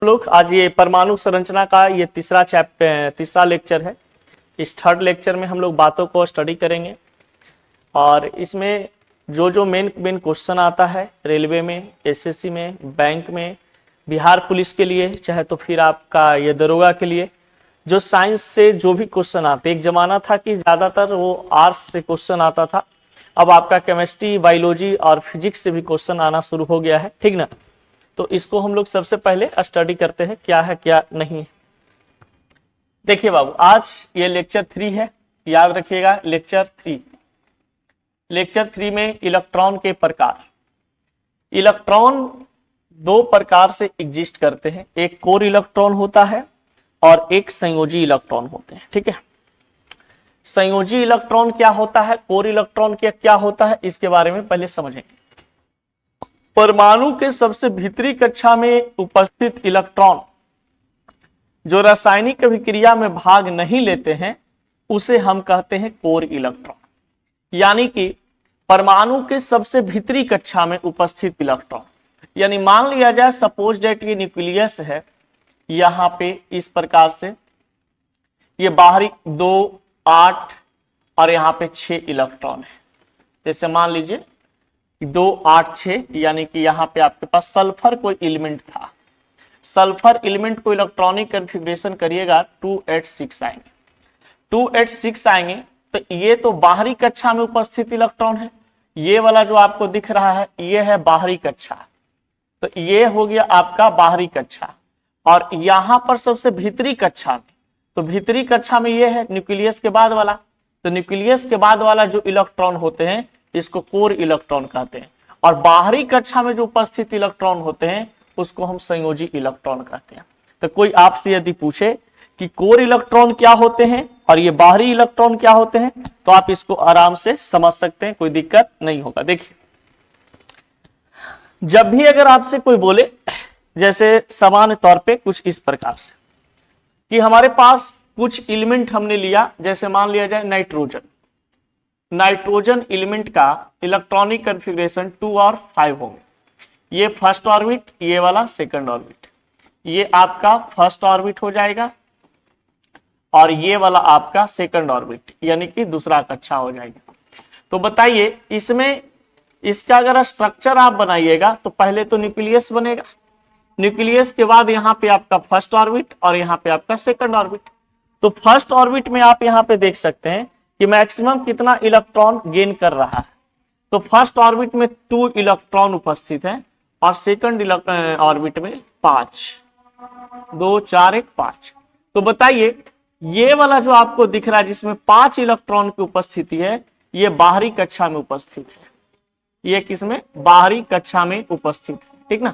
लोग आज ये परमाणु संरचना का ये तीसरा लेक्चर है। इस थर्ड लेक्चर में हम लोग बातों को स्टडी करेंगे और इसमें जो मेन क्वेश्चन आता है रेलवे में, एसएससी में, बैंक में, बिहार पुलिस के लिए, चाहे तो फिर आपका ये दरोगा के लिए, जो साइंस से जो भी क्वेश्चन आते, एक जमाना था कि ज्यादातर वो आर्ट्स से क्वेश्चन आता था, अब आपका केमिस्ट्री, बायोलॉजी और फिजिक्स से भी क्वेश्चन आना शुरू हो गया है, ठीक ना। तो इसको हम लोग सबसे पहले स्टडी करते हैं क्या है क्या नहीं है। देखिए बाबू, आज ये लेक्चर 3 है, याद रखिएगा लेक्चर 3। लेक्चर 3 में इलेक्ट्रॉन के प्रकार। इलेक्ट्रॉन दो प्रकार से एग्जिस्ट करते हैं, एक कोर इलेक्ट्रॉन होता है और एक संयोजी इलेक्ट्रॉन होते हैं, ठीक है। संयोजी इलेक्ट्रॉन क्या होता है, कोर इलेक्ट्रॉन क्या होता है, इसके बारे में पहले समझेंगे। परमाणु के सबसे भीतरी कक्षा में उपस्थित इलेक्ट्रॉन जो रासायनिक अभिक्रिया में भाग नहीं लेते हैं उसे हम कहते हैं कोर इलेक्ट्रॉन। यानी कि परमाणु के सबसे भीतरी कक्षा में उपस्थित इलेक्ट्रॉन, यानी मान लिया जाए सपोज दैट ये न्यूक्लियस है, यहां पे इस प्रकार से ये बाहरी 2, 8 और यहां पे 6 इलेक्ट्रॉन है। जैसे मान लीजिए 2, 8, 6, यानी कि यहाँ पे आपके पास सल्फर कोई एलिमेंट था, सल्फर एलिमेंट को इलेक्ट्रॉनिक कन्फिग्रेशन करिएगा 2s6 आएंगे। 2s6 आएंगे तो ये तो बाहरी कक्षा में उपस्थित इलेक्ट्रॉन है, ये वाला जो आपको दिख रहा है ये है बाहरी कक्षा, तो ये हो गया आपका बाहरी कक्षा। और यहां पर सबसे भीतरी कक्षा में, तो भीतरी कक्षा में ये है न्यूक्लियस के बाद वाला, तो न्यूक्लियस के बाद वाला जो इलेक्ट्रॉन होते हैं इसको कोर इलेक्ट्रॉन कहते हैं। और बाहरी कक्षा में जो उपस्थित इलेक्ट्रॉन होते हैं उसको हम संयोजी इलेक्ट्रॉन कहते हैं। तो कोई आपसे यदि पूछे कि कोर इलेक्ट्रॉन क्या होते हैं और ये बाहरी इलेक्ट्रॉन क्या होते हैं, तो आप इसको आराम से समझ सकते हैं, कोई दिक्कत नहीं होगा। देखिए, जब भी अगर आपसे कोई बोले, जैसे सामान्य तौर पे कुछ इस प्रकार से कि हमारे पास कुछ एलिमेंट हमने लिया, जैसे मान लिया जाए नाइट्रोजन। नाइट्रोजन एलिमेंट का इलेक्ट्रॉनिक कन्फिग्रेशन 2 और 5 होंगे। ये फर्स्ट ऑर्बिट, ये वाला सेकंड ऑर्बिट, ये आपका फर्स्ट ऑर्बिट हो जाएगा और ये वाला आपका सेकंड ऑर्बिट, यानी कि दूसरा कक्षा हो जाएगा। तो बताइए इसमें इसका अगर स्ट्रक्चर आप बनाइएगा तो पहले तो न्यूक्लियस बनेगा, न्यूक्लियस के बाद यहाँ पे आपका फर्स्ट ऑर्बिट और यहाँ पे आपका सेकंड ऑर्बिट। तो फर्स्ट ऑर्बिट में आप यहाँ पे देख सकते हैं कि मैक्सिमम कितना इलेक्ट्रॉन गेन कर रहा है। तो फर्स्ट ऑर्बिट में 2 इलेक्ट्रॉन उपस्थित है और सेकंड ऑर्बिट में 5, 2, 4, 1, 5। तो बताइए ये वाला जो आपको दिख रहा है जिसमें 5 इलेक्ट्रॉन की उपस्थिति है, ये बाहरी कक्षा में उपस्थित है, ये किसमें, बाहरी कक्षा में उपस्थित है, ठीक ना।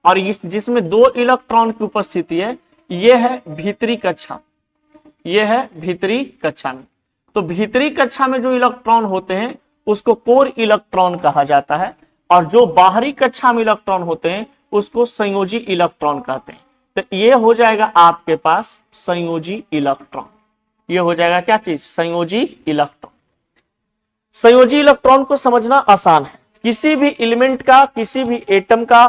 और इस जिसमें 2 इलेक्ट्रॉन की उपस्थिति है ये है भीतरी कक्षा, ये है भीतरी कक्षा में। तो भीतरी कक्षा में जो इलेक्ट्रॉन होते हैं उसको कोर इलेक्ट्रॉन कहा जाता है और जो बाहरी कक्षा में इलेक्ट्रॉन होते हैं उसको संयोजी इलेक्ट्रॉन कहते हैं। तो ये हो जाएगा आपके पास संयोजी इलेक्ट्रॉन, ये हो जाएगा क्या चीज, संयोजी इलेक्ट्रॉन। संयोजी इलेक्ट्रॉन को समझना आसान है। किसी भी एलिमेंट का, किसी भी एटम का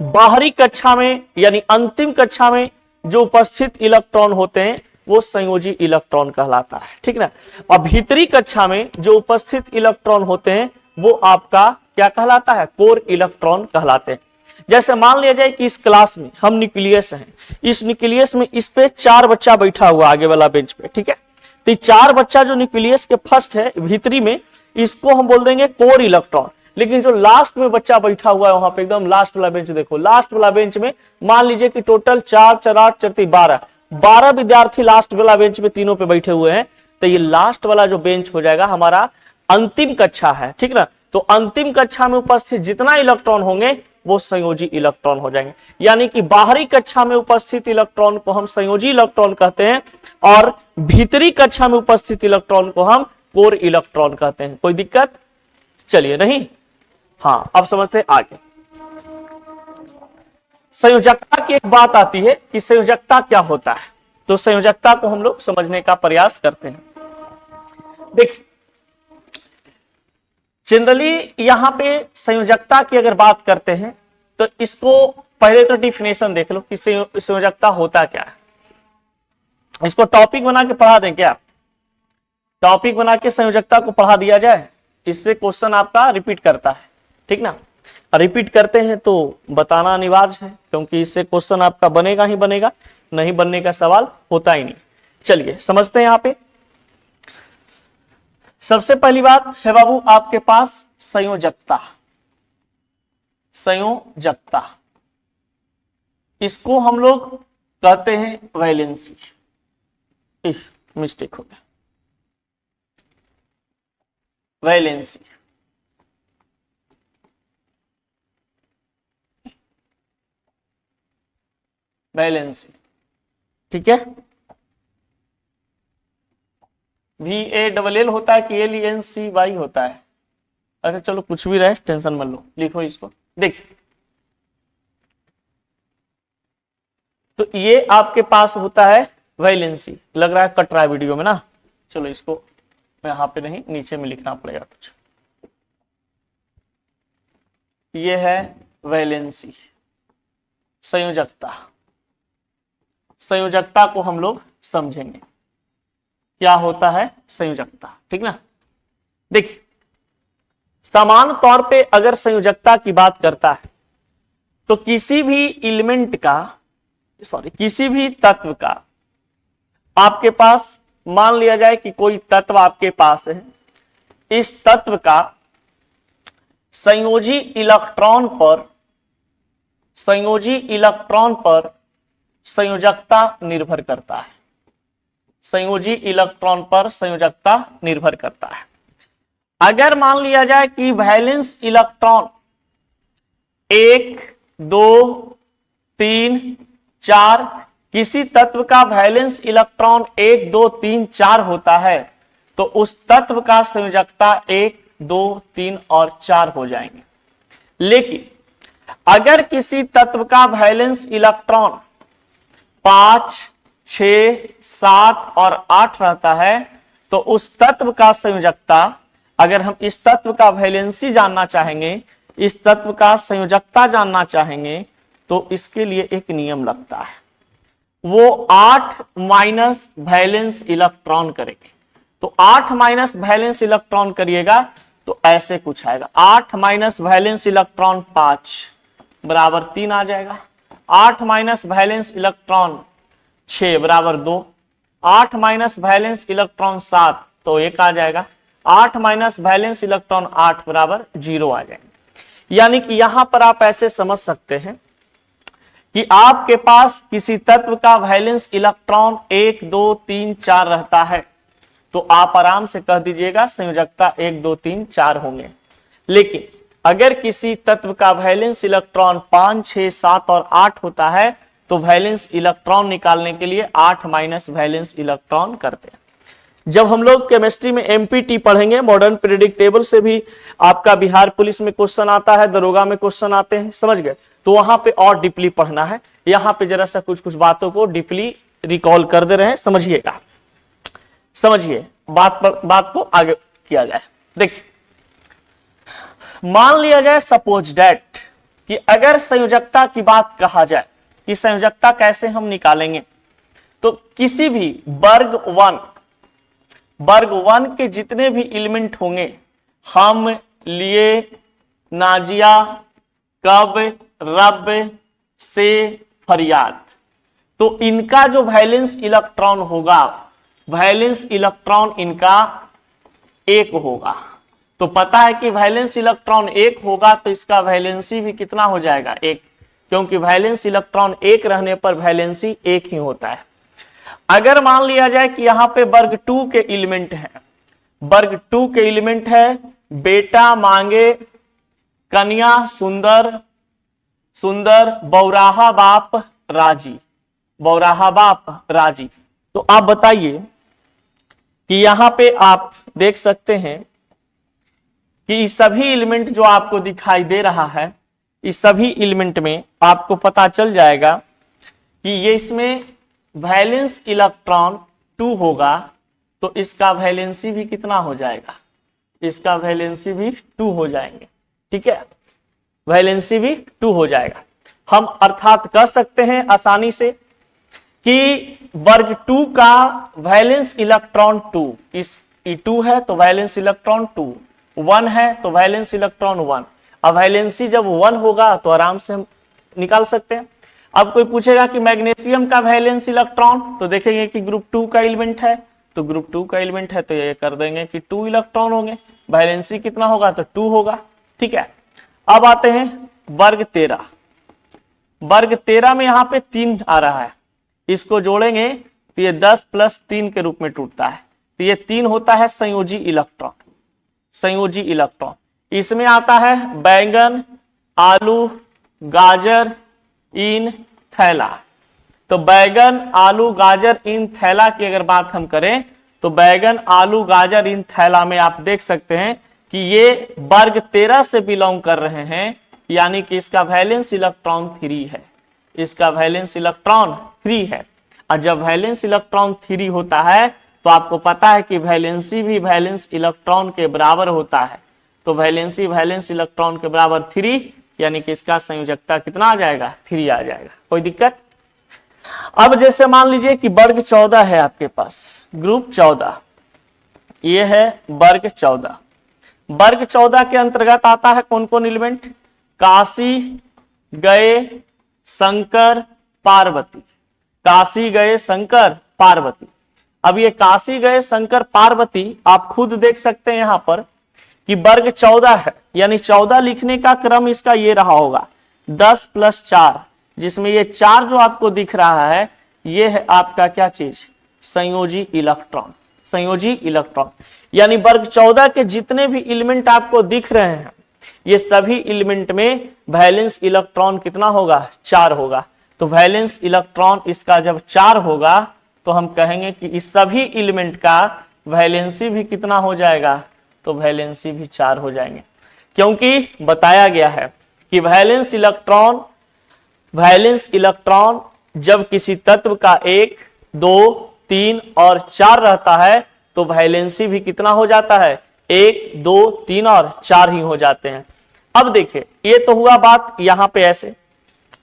बाहरी कक्षा में यानी अंतिम कक्षा में जो उपस्थित इलेक्ट्रॉन होते हैं वो संयोजी इलेक्ट्रॉन कहलाता है, ठीक ना। और भीतरी कक्षा में जो उपस्थित इलेक्ट्रॉन होते हैं वो आपका क्या कहलाता है, कोर इलेक्ट्रॉन कहलाते हैं। जैसे मान लिया जाए कि इस क्लास में हम न्यूक्लियस हैं, इस न्यूक्लियस में इस पे 4 बच्चा बैठा हुआ आगे वाला बेंच पे, ठीक है। तो 4 बच्चा जो न्यूक्लियस के फर्स्ट है भीतरी में, इसको हम बोल देंगे कोर इलेक्ट्रॉन। लेकिन जो लास्ट में बच्चा बैठा हुआ है वहां पे एकदम लास्ट वाला बेंच देखो, लास्ट वाला बेंच में मान लीजिए कि टोटल 4, 4, 8, 4, 12 विद्यार्थी लास्ट वाला बेंच पे तीनों पे बैठे हुए हैं। तो ये लास्ट वाला जो बेंच हो जाएगा हमारा अंतिम कक्षा है, ठीक ना। तो अंतिम कक्षा में उपस्थित जितना इलेक्ट्रॉन होंगे वो संयोजी इलेक्ट्रॉन हो जाएंगे। यानी कि बाहरी कक्षा में उपस्थित इलेक्ट्रॉन को हम संयोजी इलेक्ट्रॉन कहते हैं और भीतरी कक्षा में उपस्थित इलेक्ट्रॉन को हम कोर इलेक्ट्रॉन कहते हैं। कोई दिक्कत, चलिए नहीं, हाँ अब समझते हैं आगे। संयोजकता की एक बात आती है कि संयोजकता क्या होता है, तो संयोजकता को हम लोग समझने का प्रयास करते हैं। देखिए जनरली यहां पे संयोजकता की अगर बात करते हैं तो इसको पहले तो डिफिनेशन देख लो कि संयोजकता होता क्या है। इसको टॉपिक बना के पढ़ा दें क्या? टॉपिक बना के संयोजकता को पढ़ा दिया जाए, इससे क्वेश्चन आपका रिपीट करता है, ठीक ना। रिपीट करते हैं तो बताना अनिवार्य है, क्योंकि इससे क्वेश्चन आपका बनेगा ही बनेगा, नहीं बनने का सवाल होता ही नहीं। चलिए समझते हैं। यहाँ पे सबसे पहली बात है बाबू आपके पास संयोजकता। संयोजकता इसको हम लोग कहते हैं वैलेंसी। मिस्टेक हो गया, वैलेंसी। वैलेंसी, ठीक है। VALL होता है कि LENCY होता है? अच्छा चलो कुछ भी रहे, टेंशन मत लो, लिखो इसको। देखिए तो ये आपके पास होता है वैलेंसी। लग रहा है कट रहा है वीडियो में ना, चलो इसको यहाँ पे नहीं, नीचे में लिखना पड़ेगा कुछ। ये है वैलेंसी, संयोजकता। संयोजकता को हम लोग समझेंगे क्या होता है संयोजकता, ठीक ना। देखिए समान तौर पे अगर संयोजकता की बात करता है तो किसी भी एलिमेंट का, किसी भी तत्व का, आपके पास मान लिया जाए कि कोई तत्व आपके पास है, इस तत्व का संयोजी इलेक्ट्रॉन पर संयोजकता निर्भर करता है। संयोजी इलेक्ट्रॉन पर संयोजकता निर्भर करता है। अगर मान लिया जाए कि वैलेंस इलेक्ट्रॉन 1, 2, 3, 4, किसी तत्व का वैलेंस इलेक्ट्रॉन 1, 2, 3, 4 होता है, तो उस तत्व का संयोजकता 1, 2, 3 और 4 हो जाएंगे। लेकिन अगर किसी तत्व का वैलेंस इलेक्ट्रॉन 5, 6, 7 और 8 रहता है, तो उस तत्व का संयोजकता, अगर हम इस तत्व का वैलेंसी जानना चाहेंगे, इस तत्व का संयोजकता जानना चाहेंगे, तो इसके लिए एक नियम लगता है, वो 8 माइनस वैलेंस इलेक्ट्रॉन करेंगे। तो 8 माइनस वैलेंस इलेक्ट्रॉन करिएगा तो ऐसे कुछ आएगा, 8 माइनस वैलेंस इलेक्ट्रॉन 5 बराबर 3 आ जाएगा, 8 माइनस वैलेंस इलेक्ट्रॉन 6 बराबर 2, 8 माइनस वैलेंस इलेक्ट्रॉन 7 तो 1 आ जाएगा, 8 माइनस वैलेंस इलेक्ट्रॉन 8 बराबर 0 आ जाएंगे। यानी कि यहां पर आप ऐसे समझ सकते हैं कि आपके पास किसी तत्व का वैलेंस इलेक्ट्रॉन 1, 2, 3, 4 रहता है, तो आप आराम से कह दीजिएगा संयोजकता 1, 2, 3, 4 होंगे। लेकिन अगर किसी तत्व का वैलेंस इलेक्ट्रॉन 5, 6, 7 और 8 होता है, तो वैलेंस इलेक्ट्रॉन निकालने के लिए 8 माइनस वैलेंस इलेक्ट्रॉन करते हैं। जब हम लोग केमिस्ट्री में एमपीटी पढ़ेंगे, मॉडर्न पीरियोडिक टेबल से भी आपका बिहार पुलिस में क्वेश्चन आता है, दरोगा में क्वेश्चन आते हैं, समझ गए, तो वहां पे और डीपली पढ़ना है। यहां पे जरा सा कुछ कुछ बातों को डीपली रिकॉल कर दे रहे हैं, समझिएगा, समझिए बात को आगे किया जाए। देखिए मान लिया जाए सपोज डेट कि अगर संयोजकता की बात कहा जाए कि संयोजकता कैसे हम निकालेंगे, तो किसी भी वर्ग 1 के जितने भी एलिमेंट होंगे, हम, लिए, नाजिया, कब, रब, से, फरियाद, तो इनका जो वैलेंस इलेक्ट्रॉन होगा, वैलेंस इलेक्ट्रॉन इनका 1 होगा। तो पता है कि वैलेंस इलेक्ट्रॉन 1 होगा तो इसका वैलेंसी भी कितना हो जाएगा, 1, क्योंकि वैलेंस इलेक्ट्रॉन 1 रहने पर वैलेंसी 1 ही होता है। अगर मान लिया जाए कि यहां पे वर्ग 2 के एलिमेंट है, वर्ग 2 के एलिमेंट है, बेटा मांगे कन्या सुंदर, सुंदर बौराहा बाप राजी, बौराहा बाप राजी, तो आप बताइए कि यहां पे आप देख सकते हैं कि इस सभी एलिमेंट जो आपको दिखाई दे रहा है, इस सभी एलिमेंट में आपको पता चल जाएगा कि ये इसमें वैलेंस इलेक्ट्रॉन 2 होगा, तो इसका वैलेंसी भी कितना हो जाएगा, इसका वैलेंसी भी 2 हो जाएंगे, ठीक है, वैलेंसी भी 2 हो जाएगा। हम अर्थात कह सकते हैं आसानी से कि वर्ग 2 का वैलेंस इलेक्ट्रॉन 2, इस E2 है तो वैलेंस इलेक्ट्रॉन 2, 1 है तो वैलेंस इलेक्ट्रॉन 1। अब वैलेंसी जब 1 होगा तो आराम से हम निकाल सकते हैं। अब कोई पूछेगा कि मैग्नीशियम का वैलेंस इलेक्ट्रॉन, तो देखेंगे कि ग्रुप 2 का एलिमेंट है, तो ग्रुप 2 का एलिमेंट है तो ये कर देंगे कि 2 इलेक्ट्रॉन होंगे, वैलेंसी कितना होगा तो 2 होगा। ठीक है, अब आते हैं वर्ग 13। वर्ग 13 में यहाँ पे 3 आ रहा है, इसको जोड़ेंगे तो ये 10 + 3 के रूप में टूटता है, तो ये 3 होता है संयोजी इलेक्ट्रॉन। संयोजी इलेक्ट्रॉन इसमें आता है बैंगन, आलू, गाजर इन थैला। तो बैगन, आलू, गाजर इन थैला की अगर बात हम करें तो बैगन, आलू, गाजर इन थैला में आप देख सकते हैं कि ये वर्ग 13 से बिलोंग कर रहे हैं, यानी कि इसका वैलेंस इलेक्ट्रॉन 3 है, इसका वैलेंस इलेक्ट्रॉन 3 है। और जब वैलेंस इलेक्ट्रॉन 3 होता है तो आपको पता है कि वैलेंसी भी वैलेंस इलेक्ट्रॉन के बराबर होता है, तो वैलेंसी वैलेंस इलेक्ट्रॉन के बराबर 3, यानी कि इसका संयोजकता कितना आ जाएगा 3 आ जाएगा। कोई दिक्कत? अब जैसे मान लीजिए कि वर्ग 14 है आपके पास, ग्रुप 14, ये है वर्ग 14। वर्ग 14 के अंतर्गत आता है कौन कौन एलिमेंट? काशी गए शंकर पार्वती, काशी गए शंकर पार्वती। अब ये काशी गए शंकर पार्वती आप खुद देख सकते हैं यहां पर कि वर्ग 14 है, यानी 14 लिखने का क्रम इसका ये रहा होगा 10 + 4, जिसमें ये 4 जो आपको दिख रहा है ये है आपका क्या चीज? संयोजी इलेक्ट्रॉन। संयोजी इलेक्ट्रॉन यानी वर्ग 14 के जितने भी एलिमेंट आपको दिख रहे हैं ये सभी एलिमेंट में वैलेंस इलेक्ट्रॉन कितना होगा? 4 होगा। तो वैलेंस इलेक्ट्रॉन इसका जब 4 होगा तो हम कहेंगे कि इस सभी एलिमेंट का वैलेंसी भी कितना हो जाएगा? तो वैलेंसी भी 4 हो जाएंगे, क्योंकि बताया गया है कि वैलेंस इलेक्ट्रॉन जब किसी तत्व का 1, 2, 3 और 4 रहता है तो वैलेंसी भी कितना हो जाता है? 1, 2, 3 और 4 ही हो जाते हैं। अब देखिए ये तो हुआ बात यहां पे ऐसे।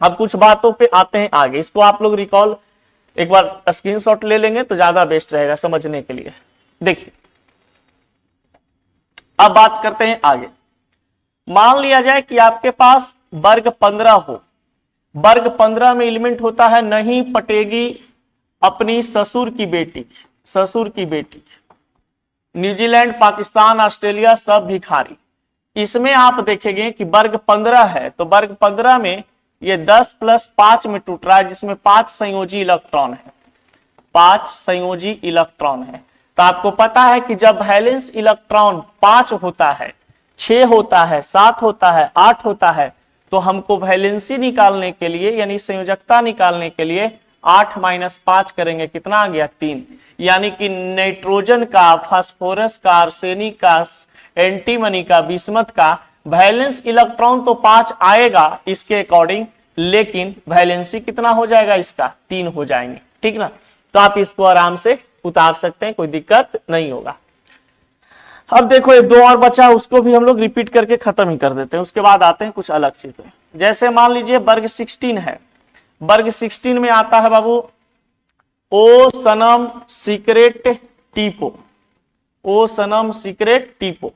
अब कुछ बातों पे आते हैं आगे, इसको आप लोग रिकॉल एक बार स्क्रीनशॉट ले लेंगे तो ज्यादा बेस्ट रहेगा समझने के लिए। देखिए अब बात करते हैं आगे। मान लिया जाए कि आपके पास वर्ग 15 हो, वर्ग 15 में एलिमेंट होता है नहीं पटेगी अपनी ससुर की बेटी, ससुर की बेटी, न्यूजीलैंड, पाकिस्तान, ऑस्ट्रेलिया सब भिखारी। इसमें आप देखेंगे कि वर्ग 15 है तो वर्ग 15 में ये 10 + 5 में टूट रहा है, जिसमें 5 संयोजी इलेक्ट्रॉन है, 5 संयोजी इलेक्ट्रॉन है। तो आपको पता है कि जब वैलेंस इलेक्ट्रॉन 5 होता है, 6 होता है, 7 होता है, 8 होता है, तो हमको वैलेंसी निकालने के लिए यानी संयोजकता निकालने के लिए 8 - 5 करेंगे, कितना आ गया? 3। यानी कि नाइट्रोजन का, फास्फोरस का, आर्सेनिक का, एंटीमनी का, बिस्मथ का वैलेंस इलेक्ट्रॉन तो 5 आएगा इसके अकॉर्डिंग, लेकिन वैलेंसी कितना हो जाएगा इसका? 3 हो जाएंगे। ठीक ना? तो आप इसको आराम से उतार सकते हैं, कोई दिक्कत नहीं होगा। अब देखो ये 2 और बचा, उसको भी हम लोग रिपीट करके खत्म ही कर देते हैं, उसके बाद आते हैं कुछ अलग चीज पे। जैसे मान लीजिए वर्ग 16 है, वर्ग 16 में आता है बाबू ओ सनम सीक्रेट टीपो, ओ सनम सीक्रेट टीपो,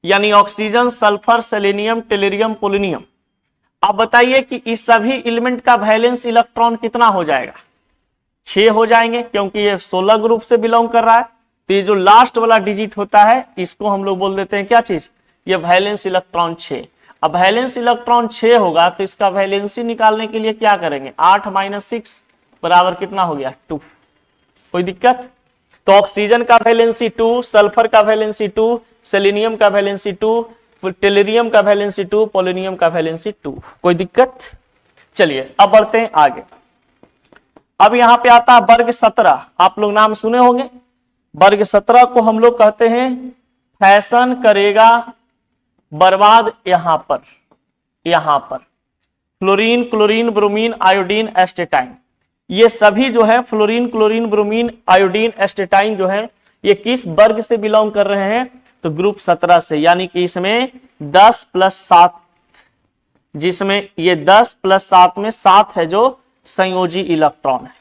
यानी ऑक्सीजन, सल्फर, सेलेनियम, टेलेरियम, पोलोनियम। अब बताइए कि इस सभी एलिमेंट का वैलेंस इलेक्ट्रॉन कितना हो जाएगा? 6 हो जाएंगे, क्योंकि ये 16 ग्रुप से बिलोंग कर रहा है। तो ये जो लास्ट वाला डिजिट होता है इसको हम लोग बोल देते हैं क्या चीज? ये वैलेंस इलेक्ट्रॉन 6। अब वैलेंस इलेक्ट्रॉन 6 होगा तो इसका वैलेंसी निकालने के लिए क्या करेंगे? 8 - 6 बराबर कितना हो गया? 2। कोई दिक्कत? तो ऑक्सीजन का वैलेंसी 2, सल्फर का वैलेंसी 2, सेलेनियम का वैलेंसी 2, टेलेरियम का वैलेंसी 2, पोलोनियम का वैलेंसी 2। कोई दिक्कत? चलिए अब बढ़ते हैं आगे। अब यहां पे आता है वर्ग 17, आप लोग नाम सुने होंगे। वर्ग 17 को हम लोग कहते हैं फैशन करेगा बर्बाद। यहां पर fluorine, chlorine, bromine, iodine, astatine, ये सभी जो है fluorine, chlorine, bromine, iodine, astatine जो है ये किस वर्ग से बिलोंग कर रहे हैं? तो ग्रुप 17 से, यानी कि इसमें 10 + 7 जिसमें ये 10 प्लस 7 में 7 है जो संयोजी इलेक्ट्रॉन है,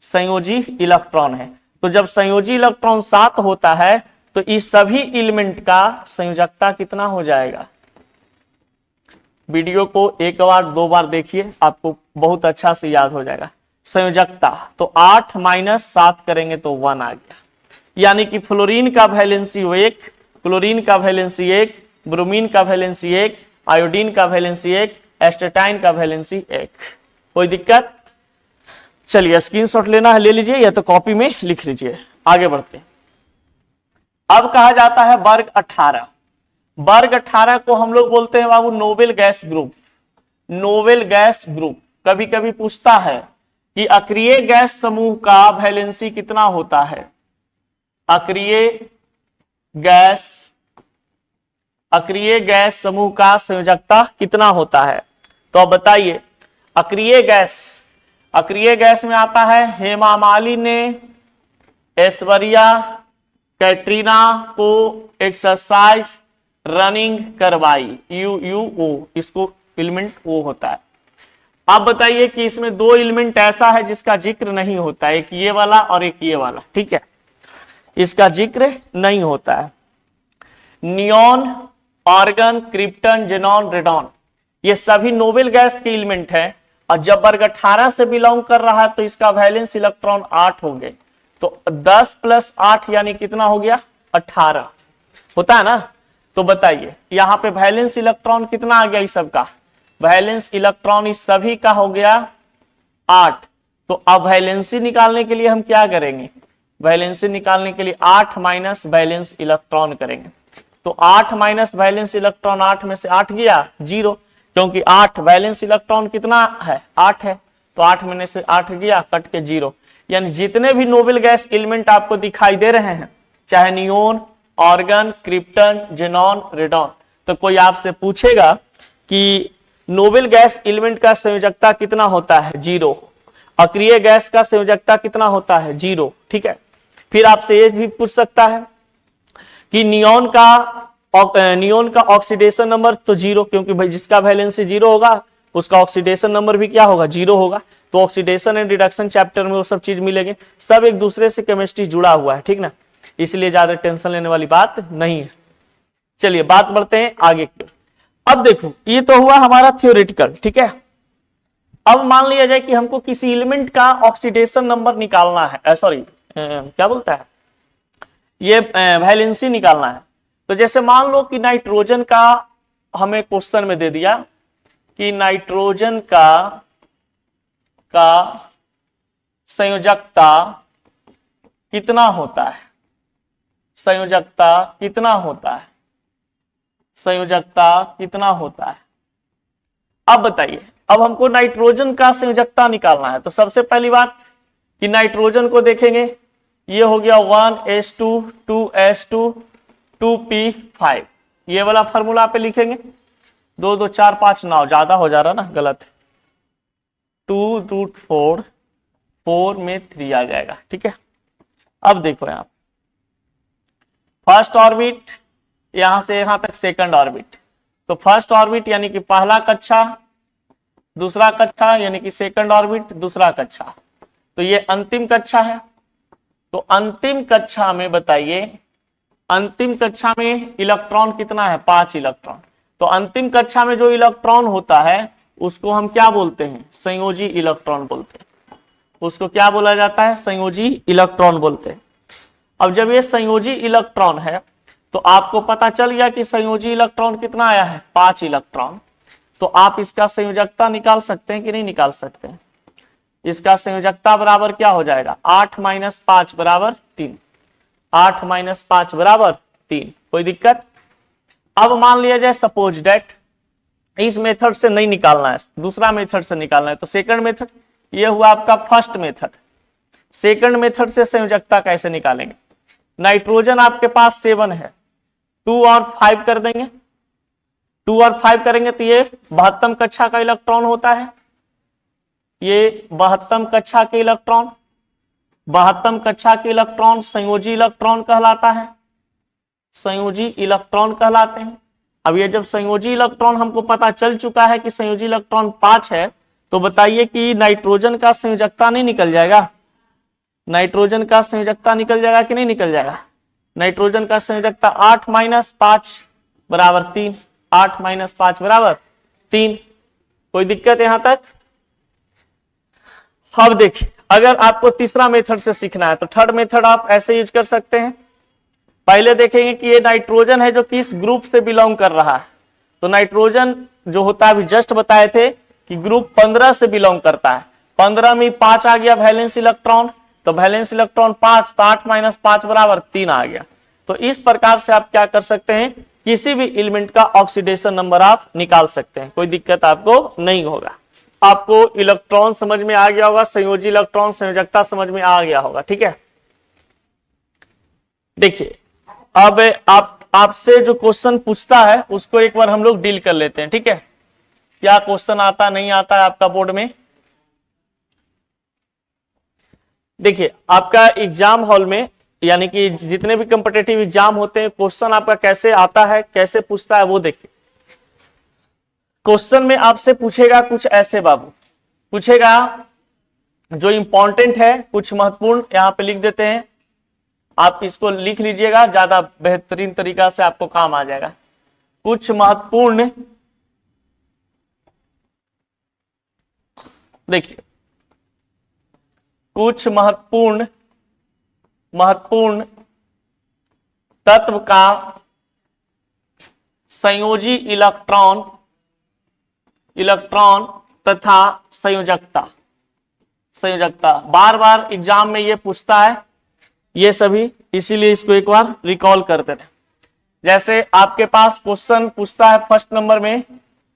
संयोजी इलेक्ट्रॉन है। तो जब संयोजी इलेक्ट्रॉन 7 होता है तो इस सभी एलिमेंट का संयोजकता कितना हो जाएगा? वीडियो को एक बार दो बार देखिए, आपको बहुत अच्छा से याद हो जाएगा। संयोजकता तो 8 माइनस 7 करेंगे तो 1 आ गया, यानी कि फ्लोरीन का वैलेंसी 1, क्लोरीन का वैलेंसी 1, ब्रोमीन का वैलेंसी 1, आयोडीन का वैलेंसी 1, एस्टेटाइन का वैलेंसी 1। कोई दिक्कत? चलिए स्क्रीनशॉट लेना है ले लीजिए या तो कॉपी में लिख लीजिए। आगे बढ़ते हैं। अब कहा जाता है वर्ग 18। वर्ग 18 को हम लोग बोलते हैं बाबू noble gas group. Noble gas group कभी कभी पूछता है कि अक्रिय गैस समूह का वैलेंसी कितना होता है? अक्रिय गैस समूह का संयोजकता कितना होता है? तो अब बताइए। अक्रिय गैस में आता है हेमा मालिनी ने ऐश्वर्या कैटरीना को एक्सरसाइज रनिंग करवाई, UUO, इसको एलिमेंट O होता है। आप बताइए कि इसमें दो एलिमेंट ऐसा है जिसका जिक्र नहीं होता है, एक ये वाला और एक ये वाला, ठीक है, इसका जिक्र नहीं होता है। Neon, argon, krypton, xenon, radon, ये सभी नोबेल गैस के एलिमेंट है और जब वर्ग 18 से बिलोंग कर रहा है तो इसका वैलेंस इलेक्ट्रॉन 8 होंगे। तो 10 प्लस 8 यानी कितना हो गया? 18 होता है ना। तो बताइए यहां पे वैलेंस इलेक्ट्रॉन कितना आ गया? इस सब का वैलेंस इलेक्ट्रॉन इस सभी का हो गया 8। तो अब वैलेंसी निकालने के लिए हम क्या करेंगे? वैलेंसी निकालने के लिए 8 माइनस वैलेंस इलेक्ट्रॉन करेंगे। तो 8 माइनस वैलेंस इलेक्ट्रॉन, 8 में से 8 गया 0, क्योंकि 8 वैलेंस इलेक्ट्रॉन कितना है? 8 है। तो 8 में से 8 गया कट के 0। यानी जितने भी नोबेल गैस एलिमेंट आपको दिखाई दे रहे हैं, चाहे neon, organ, krypton, xenon, radon, तो कोई आपसे पूछेगा कि नोबेल गैस एलिमेंट का संयोजकता कितना होता है? 0। अक्रिय गैस का संयोजकता कितना होता है? 0, ठीक है। फिर आपसे ये भी पूछ सकता है कि नियोन का ऑक्सीडेशन नंबर तो 0, क्योंकि भाई जिसका वैलेंसी 0 होगा उसका ऑक्सीडेशन नंबर भी क्या होगा? 0 होगा। तो ऑक्सीडेशन एंड रिडक्शन चैप्टर में वो सब चीज मिलेंगे, सब एक दूसरे से केमिस्ट्री जुड़ा हुआ है, ठीक ना, इसलिए ज्यादा टेंशन लेने वाली बात नहीं है। चलिए बात बढ़ते हैं आगे की। अब देखो ये तो हुआ हमारा थ्योरेटिकल, ठीक है। अब मान लिया जाए कि हमको किसी एलिमेंट का ऑक्सीडेशन नंबर निकालना है, सॉरी क्या बोलता है, ये वैलेंसी निकालना है। तो जैसे मान लो कि नाइट्रोजन का हमें क्वेश्चन में दे दिया कि नाइट्रोजन का संयोजकता कितना होता है? संयोजकता कितना होता है? संयोजकता कितना होता है? अब बताइए। अब हमको नाइट्रोजन का संयोजकता निकालना है। तो सबसे पहली बात कि नाइट्रोजन को देखेंगे, ये हो गया 1s2 2s2 2p5, ये वाला फॉर्मूला पे लिखेंगे। 2 2 4 5 9 ज्यादा हो जा रहा ना, गलत है। 2√4 4 में 3 आ जाएगा, ठीक है। अब देखो यहां फर्स्ट ऑर्बिट, यहां से यहां तक सेकंड ऑर्बिट। तो फर्स्ट ऑर्बिट यानी कि पहला कक्षा, दूसरा कक्षा यानी कि सेकंड ऑर्बिट, दूसरा कक्षा। तो ये अंतिम कक्षा है। तो अंतिम कक्षा में बताइए, अंतिम कक्षा में इलेक्ट्रॉन कितना है? 5 इलेक्ट्रॉन। तो अंतिम कक्षा में जो इलेक्ट्रॉन होता है उसको हम क्या बोलते हैं? संयोजी इलेक्ट्रॉन बोलते हैं। उसको क्या बोला जाता है? संयोजी इलेक्ट्रॉन बोलते हैं। अब जब ये संयोजी इलेक्ट्रॉन है तो आपको पता चल गया कि संयोजी इलेक्ट्रॉन कितना आया है? 5 इलेक्ट्रॉन। तो आप इसका संयोजकता निकाल सकते हैं कि नहीं निकाल सकते हैं? इसका संयोजकता बराबर क्या हो जाएगा? 8 माइनस 5 बराबर 3। 8 माइनस 5 बराबर 3। कोई दिक्कत? अब मान लिया जाए सपोज डेट इस मेथड से नहीं निकालना है, दूसरा मेथड से निकालना है। तो सेकंड मेथड, ये हुआ आपका फर्स्ट मेथड। सेकंड मेथड से संयोजकता कैसे निकालेंगे? नाइट्रोजन आपके पास 7 है, 2 और 5 कर देंगे। 2 और 5 करेंगे तो ये 72 कक्षा का इलेक्ट्रॉन होता है। ये 72 कक्षा के इलेक्ट्रॉन, 72 कक्षा के इलेक्ट्रॉन संयोजी इलेक्ट्रॉन कहलाता है, संयोजी इलेक्ट्रॉन कहलाते हैं। अब ये जब संयोजी इलेक्ट्रॉन हमको पता चल चुका है कि संयोजी इलेक्ट्रॉन 5 है, तो बताइए कि नाइट्रोजन का संयोजकता नहीं निकल जाएगा? नाइट्रोजन का संयोजकता निकल जाएगा कि नहीं निकल जाएगा? नाइट्रोजन का संयोजकता 8 - 5 बराबर 3, 8 - 5 बराबर 3। कोई दिक्कत यहां तक? अब देखिए, अगर आपको तीसरा मेथड से सीखना है तो थर्ड मेथड आप ऐसे यूज कर सकते हैं। पहले देखेंगे कि ये नाइट्रोजन है जो किस ग्रुप से बिलोंग कर रहा है। तो नाइट्रोजन जो होता है, अभी जस्ट बताए थे कि ग्रुप 15 से बिलोंग करता है। 15 में 5 आ गया वैलेंस इलेक्ट्रॉन, तो वैलेंस इलेक्ट्रॉन 5, तो 8 - 5 बराबर 3 आ गया। तो इस प्रकार से आप क्या कर सकते हैं, किसी भी एलिमेंट का ऑक्सीडेशन नंबर आप निकाल सकते हैं, कोई दिक्कत आपको नहीं होगा। आपको इलेक्ट्रॉन समझ में आ गया होगा, संयोजी इलेक्ट्रॉन संयोजकता समझ में आ गया होगा, ठीक है। देखिए, अब आपसे जो क्वेश्चन पूछता है उसको एक बार हम लोग डील कर लेते हैं, ठीक है। क्या क्वेश्चन आता नहीं आता है आपका बोर्ड में? देखिए, आपका एग्जाम हॉल में, यानी कि जितने भी कॉम्पिटिटिव एग्जाम होते हैं, क्वेश्चन आपका कैसे आता है, कैसे पूछता है, वो देखिए। क्वेश्चन में आपसे पूछेगा कुछ ऐसे बाबू, पूछेगा जो इंपॉर्टेंट है, कुछ महत्वपूर्ण यहां पे लिख देते हैं। आप इसको लिख लीजिएगा, ज्यादा बेहतरीन तरीका से आपको काम आ जाएगा। कुछ महत्वपूर्ण, देखिए, कुछ महत्वपूर्ण तत्व का संयोजी इलेक्ट्रॉन तथा संयोजकता। बार बार एग्जाम में ये पूछता है ये सभी, इसीलिए इसको एक बार रिकॉल करते रहे। जैसे आपके पास क्वेश्चन पूछता है फर्स्ट नंबर में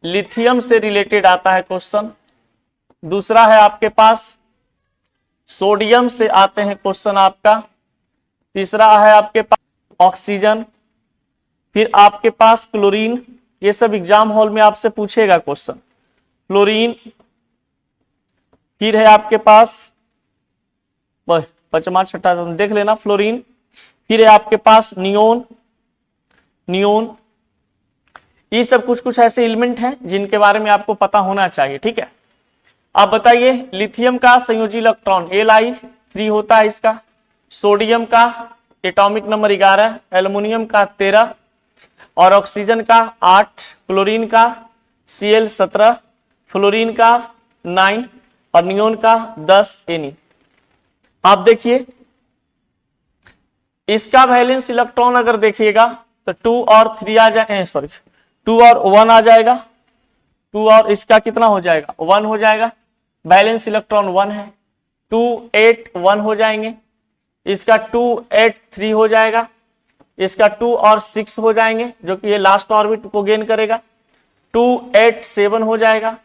लिथियम से रिलेटेड आता है क्वेश्चन, दूसरा है आपके पास सोडियम से आते हैं क्वेश्चन आपका, तीसरा है आपके पास ऑक्सीजन, फिर आपके पास क्लोरीन। ये सब एग्जाम हॉल में आपसे पूछेगा क्वेश्चन। फ्लोरीन, फिर है आपके पास पचमा छठा देख लेना, फ्लोरीन, फिर है आपके पास नियोन। ये सब कुछ ऐसे एलिमेंट हैं जिनके बारे में आपको पता होना चाहिए, ठीक है। आप बताइए, लिथियम का संयोजी इलेक्ट्रॉन Li3 होता है इसका, सोडियम का एटॉमिक नंबर 11, एल्युमिनियम का 13 और ऑक्सीजन का 8, क्लोरीन का Cl17, फ्लोरीन का 9 और नियोन का 10 Ne। आप देखिए, इसका वैलेंस इलेक्ट्रॉन अगर देखिएगा तो 2 और 3 आ जाए, सॉरी 2 और 1 आ जाएगा, 2 और इसका कितना हो जाएगा, 1 हो जाएगा। वैलेंस इलेक्ट्रॉन 1 है, 2 8 1 हो जाएंगे, इसका 2 8 3 हो जाएगा, इसका 2 और 6 हो जाएंगे, जो कि ये लास्ट ऑर्बिट को गेन करेगा, 2 8 7 हो जाएगा,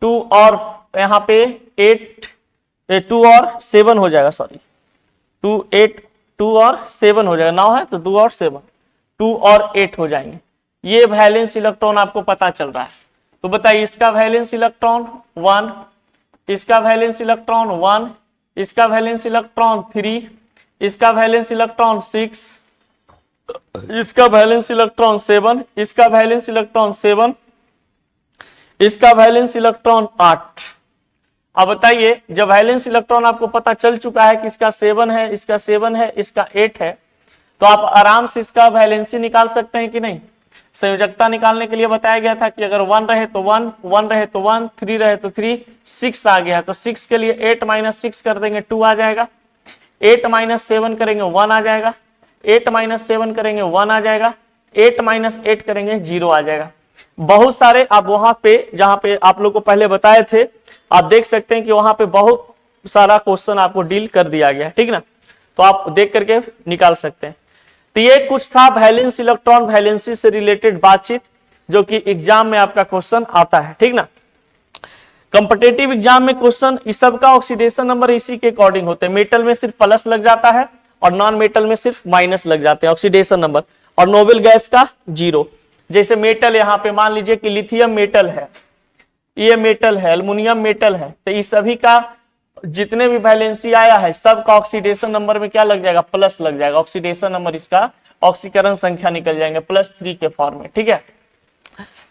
2 और यहाँ पे 2 और 7 हो जाएगा, सॉरी 2 8 2 और 7 हो जाएगा, 9 है तो 2 और 7, 2 और 8 हो जाएंगे। ये वैलेंस इलेक्ट्रॉन आपको पता चल रहा है। तो बताइए, इसका वैलेंस इलेक्ट्रॉन 1, इसका वैलेंस इलेक्ट्रॉन 1, इसका वैलेंस इलेक्ट्रॉन 3, इसका वैलेंस इलेक्ट्रॉन 6, इसका वैलेंस इलेक्ट्रॉन 7, इसका वैलेंस इलेक्ट्रॉन 7, इसका वैलेंस इलेक्ट्रॉन 8। अब बताइए, जब वैलेंस इलेक्ट्रॉन आपको पता चल चुका है कि इसका 7 है, इसका 7 है, इसका 8 है, तो आप आराम से इसका वैलेंसी निकाल सकते हैं कि नहीं। संयोजकता निकालने के लिए बताया गया था कि अगर 1 रहे तो 1, 1 रहे तो 1, 3 रहे तो 3, 6 आ गया तो 6 के लिए 8 - 6 कर देंगे 2 आ जाएगा, 8 - 7 करेंगे 1 आ जाएगा, 8 - 7 करेंगे 1 आ जाएगा, 8 - 8 करेंगे 0 आ जाएगा। बहुत सारे आप वहां पे जहां पे आप लोग को पहले बताए थे, आप देख सकते हैं कि वहां पे बहुत सारा क्वेश्चन आपको डील कर दिया गया है, ठीक ना। तो आप देख करके निकाल सकते हैं। तो ये कुछ था वैलेंस इलेक्ट्रॉन वैलेंसी से रिलेटेड बातचीत, जो कि एग्जाम में आपका क्वेश्चन आता है, ठीक ना। कॉम्पिटिटिव एग्जाम में क्वेश्चन इस सब का ऑक्सीडेशन नंबर इसी के अकॉर्डिंग होते हैं। मेटल में सिर्फ प्लस लग जाता है और नॉन मेटल में सिर्फ माइनस लग जाते हैं ऑक्सीडेशन नंबर, और नोबेल गैस का 0। जैसे मेटल यहाँ पे मान लीजिए कि लिथियम मेटल है, ये मेटल है, एल्युमिनियम मेटल है, तो इस सभी का जितने भी वैलेंसी आया है सबका ऑक्सीडेशन नंबर में क्या लग जाएगा, प्लस लग जाएगा, ऑक्सीडेशन नंबर इसका ऑक्सीकरण संख्या निकल जाएंगे +3 के फॉर्म में, ठीक है।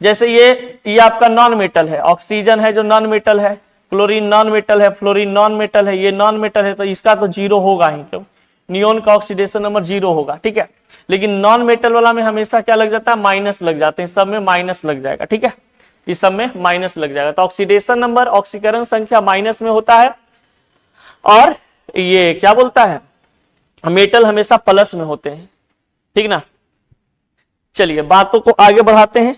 जैसे ये आपका नॉन मेटल है, ऑक्सीजन है जो नॉन मेटल है, क्लोरीन नॉन मेटल है, फ्लोरीन नॉन मेटल है, ये नॉन मेटल है तो इसका तो 0 होगा ही, क्यों, नियोन का ऑक्सीडेशन नंबर 0 होगा, ठीक है। लेकिन नॉन मेटल वाला में हमेशा क्या लग जाता है, माइनस लग जाते हैं, सब में माइनस लग जाएगा, ठीक है, इस सब में माइनस लग जाएगा। तो ऑक्सीडेशन नंबर, ऑक्सीकरण संख्या माइनस में होता है, और ये क्या बोलता है, मेटल हमेशा प्लस में होते हैं, ठीक ना। चलिए बातों को आगे बढ़ाते हैं।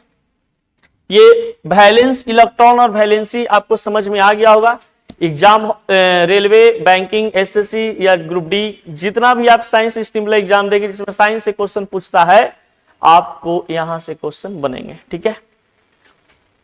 ये वैलेंस इलेक्ट्रॉन और वैलेंसी आपको समझ में आ गया होगा। एग्जाम रेलवे, बैंकिंग, एसएससी या ग्रुप डी, जितना भी आप साइंस स्टिमुलर एग्जाम देंगे जिसमें साइंस से क्वेश्चन पूछता है, आपको यहां से क्वेश्चन बनेंगे, ठीक है।